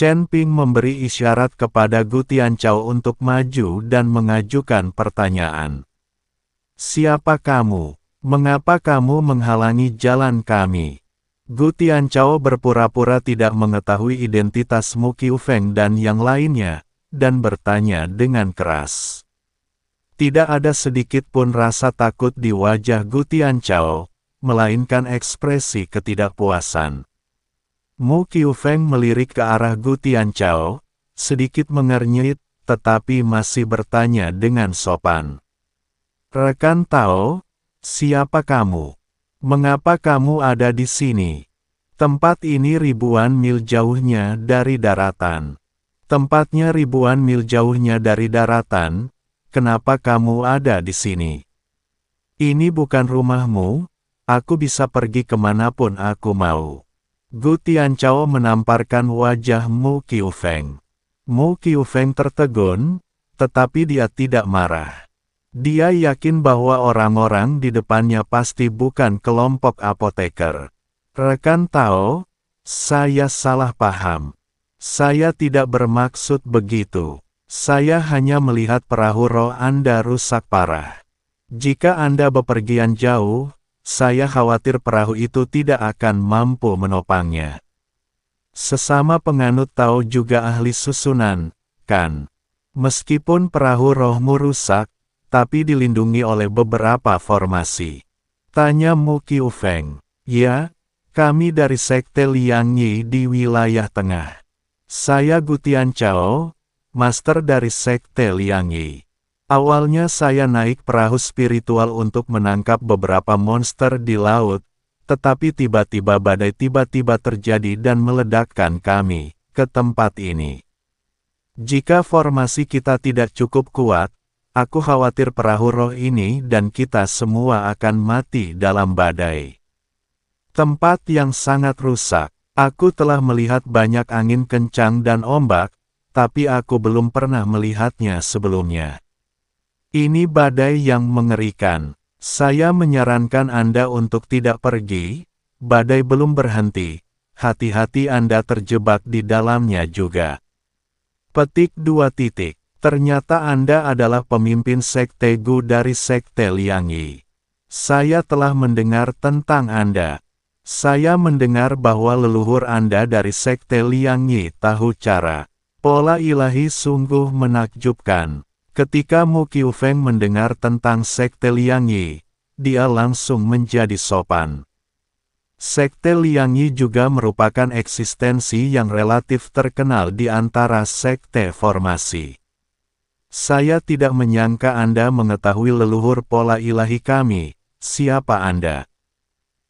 Chen Ping memberi isyarat kepada Gu Tianchao untuk maju dan mengajukan pertanyaan. Siapa kamu? Mengapa kamu menghalangi jalan kami? Gu Tianchao berpura-pura tidak mengetahui identitas Mu Qiufeng dan yang lainnya, dan bertanya dengan keras. Tidak ada sedikit pun rasa takut di wajah Gu Tianchao, melainkan ekspresi ketidakpuasan. Mu Qiufeng melirik ke arah Gu Tianchao, sedikit mengernyit, tetapi masih bertanya dengan sopan. Rekan Tao, siapa kamu? Mengapa kamu ada di sini? Tempat ini ribuan mil jauhnya dari daratan. Tempatnya ribuan mil jauhnya dari daratan, kenapa kamu ada di sini? Ini bukan rumahmu, aku bisa pergi kemanapun aku mau. Gu Tianchao menamparkan wajah Mu Qiufeng. Mu Qiufeng tertegun, tetapi dia tidak marah. Dia yakin bahwa orang-orang di depannya pasti bukan kelompok apoteker. Rekan Tao, saya salah paham. Saya tidak bermaksud begitu. Saya hanya melihat perahu roh Anda rusak parah. Jika Anda bepergian jauh, saya khawatir perahu itu tidak akan mampu menopangnya. Sesama penganut Tao juga ahli susunan, kan? Meskipun perahu rohmu rusak, tapi dilindungi oleh beberapa formasi. Tanya Mu Qiufeng. Ya, kami dari Sekte Liangyi di wilayah tengah. Saya Gu Tianchao, master dari Sekte Liangyi. Awalnya saya naik perahu spiritual untuk menangkap beberapa monster di laut, tetapi tiba-tiba badai tiba-tiba terjadi dan meledakkan kami ke tempat ini. Jika formasi kita tidak cukup kuat, aku khawatir perahu roh ini dan kita semua akan mati dalam badai. Tempat yang sangat rusak. Aku telah melihat banyak angin kencang dan ombak, tapi aku belum pernah melihatnya sebelumnya. Ini badai yang mengerikan. Saya menyarankan Anda untuk tidak pergi, badai belum berhenti. Hati-hati Anda terjebak di dalamnya juga. Petik 2. Ternyata Anda adalah pemimpin Sekte Gu dari Sekte Liangyi. Saya telah mendengar tentang Anda. Saya mendengar bahwa leluhur Anda dari Sekte Liangyi tahu cara. Pola ilahi sungguh menakjubkan. Ketika Mu Qiufeng mendengar tentang Sekte Liangyi, dia langsung menjadi sopan. Sekte Liangyi juga merupakan eksistensi yang relatif terkenal di antara sekte formasi. Saya tidak menyangka Anda mengetahui leluhur pola ilahi kami. Siapa Anda?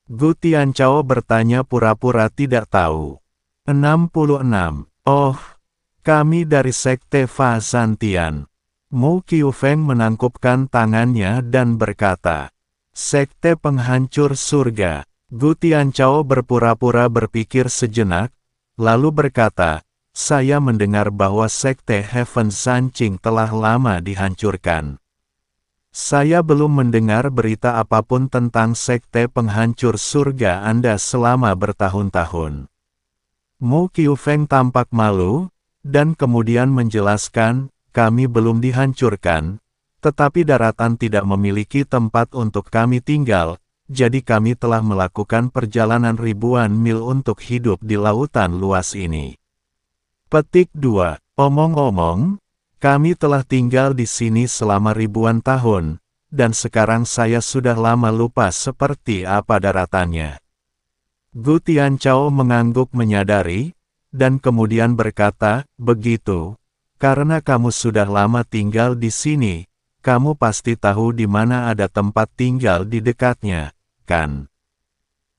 Gu Tianchao bertanya pura-pura tidak tahu. 66. Oh, kami dari Sekte Fa Zhantian. Mu Qiufeng menangkupkan tangannya dan berkata, Sekte penghancur surga. Gu Tianchao berpura-pura berpikir sejenak, lalu berkata, saya mendengar bahwa Sekte Heaven Zanqing telah lama dihancurkan. Saya belum mendengar berita apapun tentang Sekte penghancur surga Anda selama bertahun-tahun. Mu Qiufeng tampak malu, dan kemudian menjelaskan, kami belum dihancurkan, tetapi daratan tidak memiliki tempat untuk kami tinggal, jadi kami telah melakukan perjalanan ribuan mil untuk hidup di lautan luas ini. Petik 2. Omong-omong, kami telah tinggal di sini selama ribuan tahun, dan sekarang saya sudah lama lupa seperti apa daratannya. Gu Tianchao mengangguk menyadari, dan kemudian berkata, begitu. Karena kamu sudah lama tinggal di sini, kamu pasti tahu di mana ada tempat tinggal di dekatnya, kan?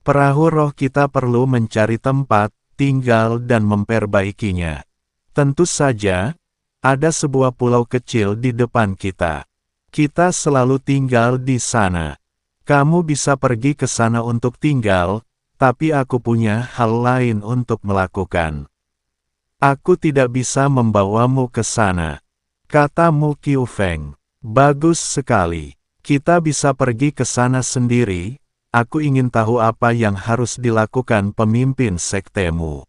Perahu roh kita perlu mencari tempat tinggal dan memperbaikinya. Tentu saja, ada sebuah pulau kecil di depan kita. Kita selalu tinggal di sana. Kamu bisa pergi ke sana untuk tinggal, tapi aku punya hal lain untuk melakukan. Aku tidak bisa membawamu ke sana. Kata Mu Qiufeng. Bagus sekali. Kita bisa pergi ke sana sendiri. Aku ingin tahu apa yang harus dilakukan pemimpin sektemu.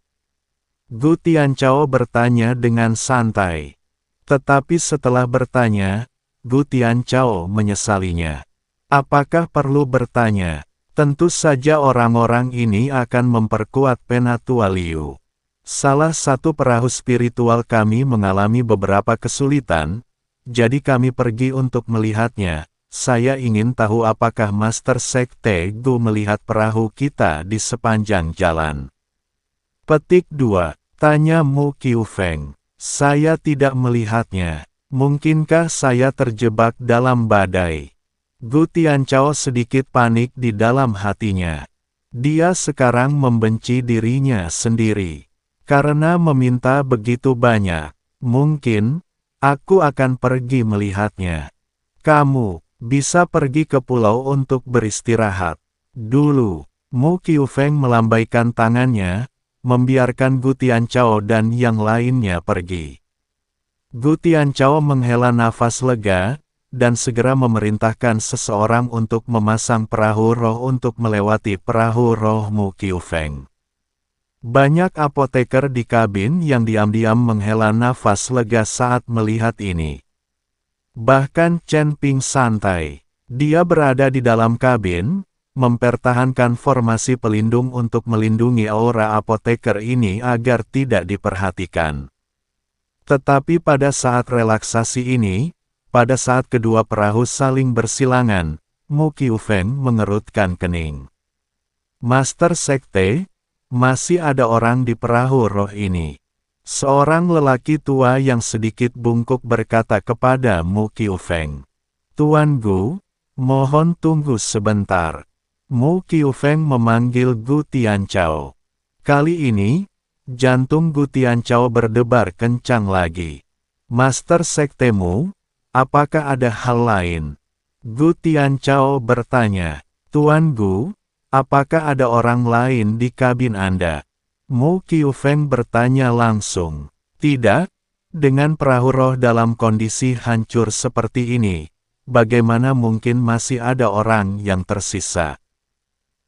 Gu Tianchao bertanya dengan santai. Tetapi setelah bertanya, Gu Tianchao menyesalinya. Apakah perlu bertanya? Tentu saja orang-orang ini akan memperkuat Penatua Liu. Salah satu perahu spiritual kami mengalami beberapa kesulitan, jadi kami pergi untuk melihatnya. Saya ingin tahu apakah Master Sekte Gu melihat perahu kita di sepanjang jalan. Petik 2. Tanya Mu Qiufeng. Saya tidak melihatnya. Mungkinkah saya terjebak dalam badai? Gu Tianchao sedikit panik di dalam hatinya. Dia sekarang membenci dirinya sendiri. Karena meminta begitu banyak. Mungkin, aku akan pergi melihatnya. Kamu bisa pergi ke pulau untuk beristirahat. Dulu, Mu Qiufeng melambaikan tangannya, membiarkan Gu Tianchao dan yang lainnya pergi. Gu Tianchao menghela nafas lega, dan segera memerintahkan seseorang untuk memasang perahu roh untuk melewati perahu roh Mu Qiufeng. Banyak apoteker di kabin yang diam-diam menghela nafas lega saat melihat ini. Bahkan Chen Ping santai. Dia berada di dalam kabin, mempertahankan formasi pelindung untuk melindungi aura apoteker ini agar tidak diperhatikan. Tetapi pada saat relaksasi ini, pada saat kedua perahu saling bersilangan, Mu Qiufeng mengerutkan kening. Master Sekte, masih ada orang di perahu roh ini. Seorang lelaki tua yang sedikit bungkuk berkata kepada Mu Qiufeng. Tuan Gu, mohon tunggu sebentar. Mu Qiufeng memanggil Gu Tianchao. Kali ini, jantung Gu Tianchao berdebar kencang lagi. Master Sektemu, apakah ada hal lain? Gu Tianchao bertanya. Tuan Gu, apakah ada orang lain di kabin Anda? Mu Qiufeng bertanya langsung. Tidak, dengan perahu roh dalam kondisi hancur seperti ini, bagaimana mungkin masih ada orang yang tersisa?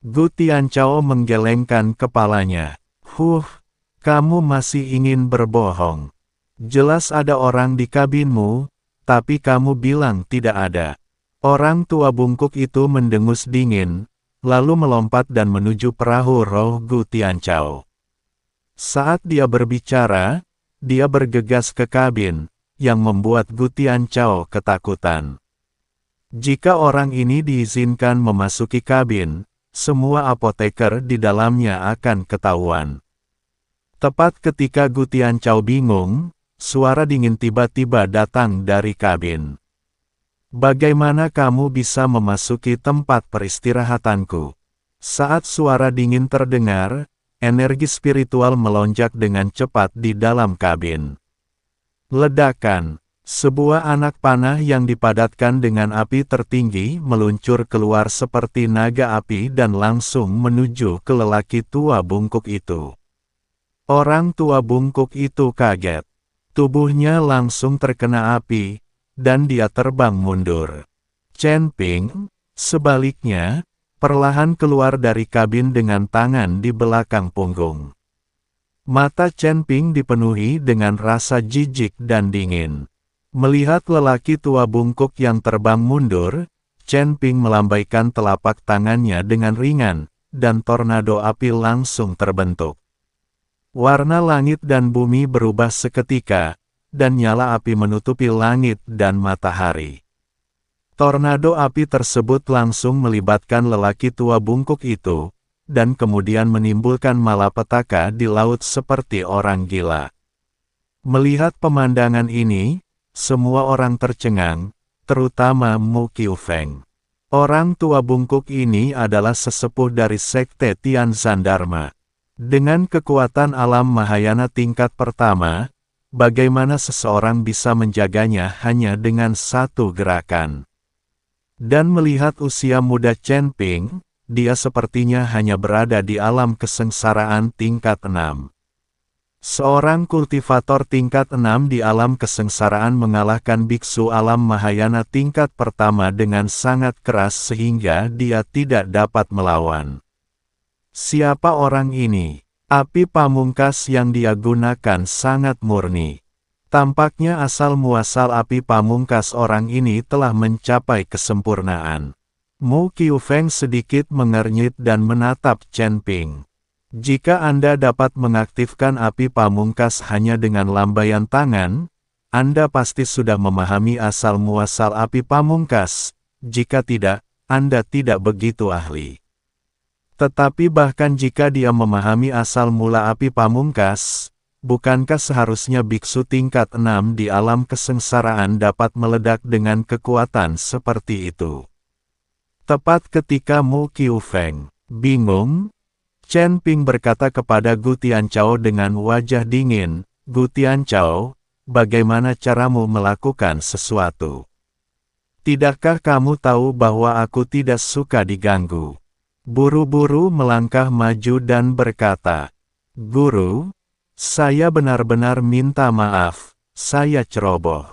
Gu Tianchao menggelengkan kepalanya. Kamu masih ingin berbohong. Jelas ada orang di kabinmu, tapi kamu bilang tidak ada. Orang tua bungkuk itu mendengus dingin, lalu melompat dan menuju perahu roh Gu Tianchao. Saat dia berbicara, dia bergegas ke kabin, yang membuat Gu Tianchao ketakutan. Jika orang ini diizinkan memasuki kabin, semua apoteker di dalamnya akan ketahuan. Tepat ketika Gu Tianchao bingung, suara dingin tiba-tiba datang dari kabin. Bagaimana kamu bisa memasuki tempat peristirahatanku? Saat suara dingin terdengar, energi spiritual melonjak dengan cepat di dalam kabin. Ledakan. Sebuah anak panah yang dipadatkan dengan api tertinggi meluncur keluar seperti naga api dan langsung menuju ke lelaki tua bungkuk itu. Orang tua bungkuk itu kaget. Tubuhnya langsung terkena api, dan dia terbang mundur. Chen Ping, sebaliknya, perlahan keluar dari kabin dengan tangan di belakang punggung. Mata Chen Ping dipenuhi dengan rasa jijik dan dingin. Melihat lelaki tua bungkuk yang terbang mundur, Chen Ping melambaikan telapak tangannya dengan ringan, dan tornado api langsung terbentuk. Warna langit dan bumi berubah seketika, dan nyala api menutupi langit dan matahari. Tornado api tersebut langsung melibatkan lelaki tua bungkuk itu, dan kemudian menimbulkan malapetaka di laut seperti orang gila. Melihat pemandangan ini, semua orang tercengang, terutama Mu Qiufeng. Orang tua bungkuk ini adalah sesepuh dari Sekte Tianzhan Dharma. Dengan kekuatan alam Mahayana tingkat pertama, bagaimana seseorang bisa menjaganya hanya dengan satu gerakan? Dan melihat usia muda Chen Ping, dia sepertinya hanya berada di alam kesengsaraan tingkat 6. Seorang kultivator tingkat 6 di alam kesengsaraan mengalahkan biksu alam Mahayana tingkat pertama dengan sangat keras sehingga dia tidak dapat melawan. Siapa orang ini? Api pamungkas yang dia gunakan sangat murni. Tampaknya asal-muasal api pamungkas orang ini telah mencapai kesempurnaan. Mu Qiufeng sedikit mengernyit dan menatap Chen Ping. Jika Anda dapat mengaktifkan api pamungkas hanya dengan lambaian tangan, Anda pasti sudah memahami asal-muasal api pamungkas. Jika tidak, Anda tidak begitu ahli. Tetapi bahkan jika dia memahami asal mula api pamungkas, bukankah seharusnya biksu tingkat 6 di alam kesengsaraan dapat meledak dengan kekuatan seperti itu? Tepat ketika Mu Qiufeng bingung, Chen Ping berkata kepada Gu Tianchao dengan wajah dingin, "Gu Tianchao, bagaimana caramu melakukan sesuatu? Tidakkah kamu tahu bahwa aku tidak suka diganggu?" Buru-buru melangkah maju dan berkata, "Guru, saya benar-benar minta maaf, saya ceroboh."